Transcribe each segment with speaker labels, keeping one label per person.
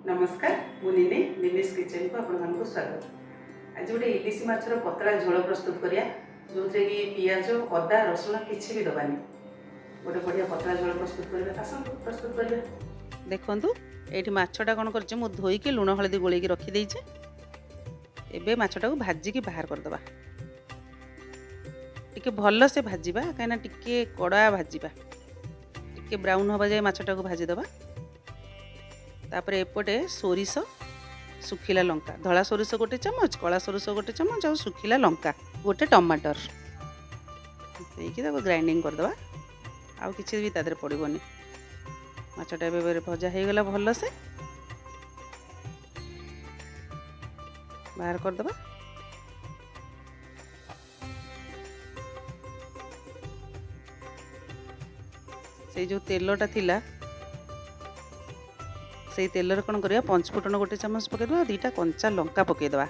Speaker 1: नमस्कार मुनिने निलेश किचन को आपण स्वागत। आज गोटे इलिशी माछर पतला झोल प्रस्तुत करिया जो कि पियाज अदा रसुण किसी भी दबानी गोटे बढ़िया पतला झोल प्रस्तुत करिया आसंतु प्रस्तुत करिया।
Speaker 2: देखंतु एठी माछटा कोन करचे मु धोई के लूण हळदी गोळी के रखी देइचे। एबे माछटा को भाजी के बाहर कर दबा। टिके भल्लो से भाजीबा काना टिके कड़ा भाजीबा टिके ब्राउन होबा जाय माछटा को भाजी दबा। तापरे एपटे सोरिष सुखिला लंका धला सोरिष गोटे चमच कला सोरिष गोटे चमच और सुखिला लंका गोटे टमाटर देकी ग्राइंडिंग कर दबा। आउ किछि भी तादरे पड़िबोनी। माछटा एबे भजा हो गला भल से बाहर कर दबा। से जो तेलटा थिला से तेल कौन करिया पंचफुटन गोटे चमच पकईदबा दीटा कंचा लंका पकईदबा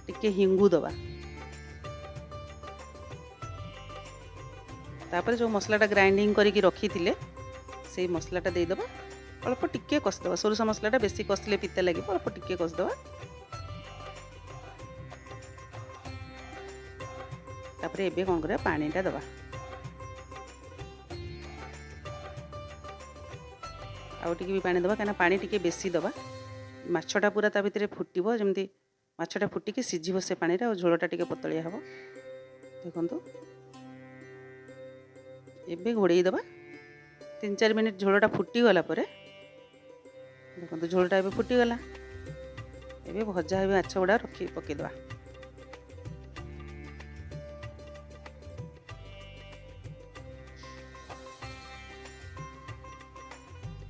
Speaker 2: टिके हिंगू दबा। तापर जो मसलाटा ग्राइंडिंग करके रखी थिले से मसलाटा देदबा। अल्प टिके कसदबा सोरिष मसलाटा बेसी कसले पिता लगे अल्प टिके कसदबा। तापर एबे कौन करिया पानीटा दबा। आउ टिके भी पानी दबा कहीं पानी टिके बेसी दबा। माछटा पूरा ता भितर फुटिबो जमती माछटा फुटिकी सिझिबो से पानी रा झोलटा टिके पतलिया हबो। देखंतु एबे घोड़ेई दबा 3-4 मिनिट झोलटा फुटी गला परे देखंतु झोलटा एबे फुटी गला। एबे भजा हे माछ गुडा रखी पके दबा।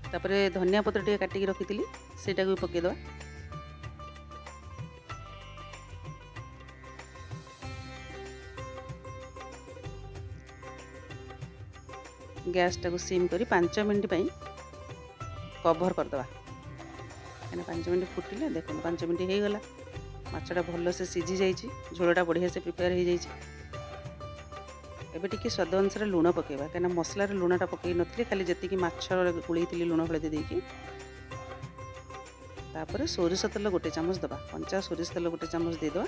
Speaker 2: तापरे धनिया पत्र टे काटिकी रखी सेटा भी पकईदबा। गैस टाको सिम करी 5 मिनट कवर करदबा। कहीं 5 मिनट फुटिले देखो 5 मिनट हो गला माछटा भल से सिझी जाइए झोलटा बढ़िया से प्रिपेयर हो जाइए। एबे टिके स्वाद अनुसार लुण पकेबा कहीं मसलार लुणटा पकई नथली खाली जति माछ गोलैली लुण हलदी देकी। तापर सोरिष तेल गोटे चामच दबा कंचा सोरिष तेल गोटे चामच देदबा।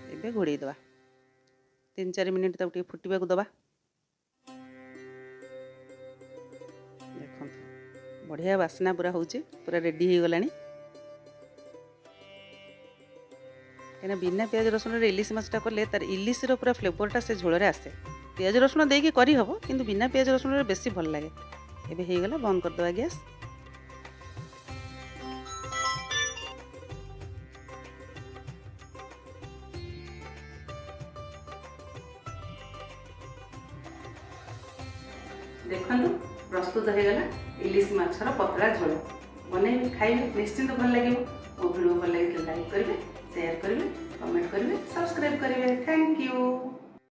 Speaker 2: एबे घोड़ेई दबा 3-4 मिनिट तक फुटवा को दबा। देखो बढ़िया बास्ना पूरा होची पूरा रेडी हो गलानी। कहीं बिना प्याज रसुण इलिश माछटा कले तार इलिश पूरा फ्लेवरटा से झोल आसे। प्याज रसुण देके करी हबो किंतु बिना प्याज रसुण बेसी भल लगे। एबे हो गला बंद कर दवा गैस।
Speaker 1: देखंतु प्रस्तुत हो गला इलिश माछर पतला झोल। बने खाइबे निश्चिंत भल लगे। मो वीडियो भल लगे लाइक करेंगे शेयर करेंगे कमेंट करेंगे सब्सक्राइब करेंगे। Thank you.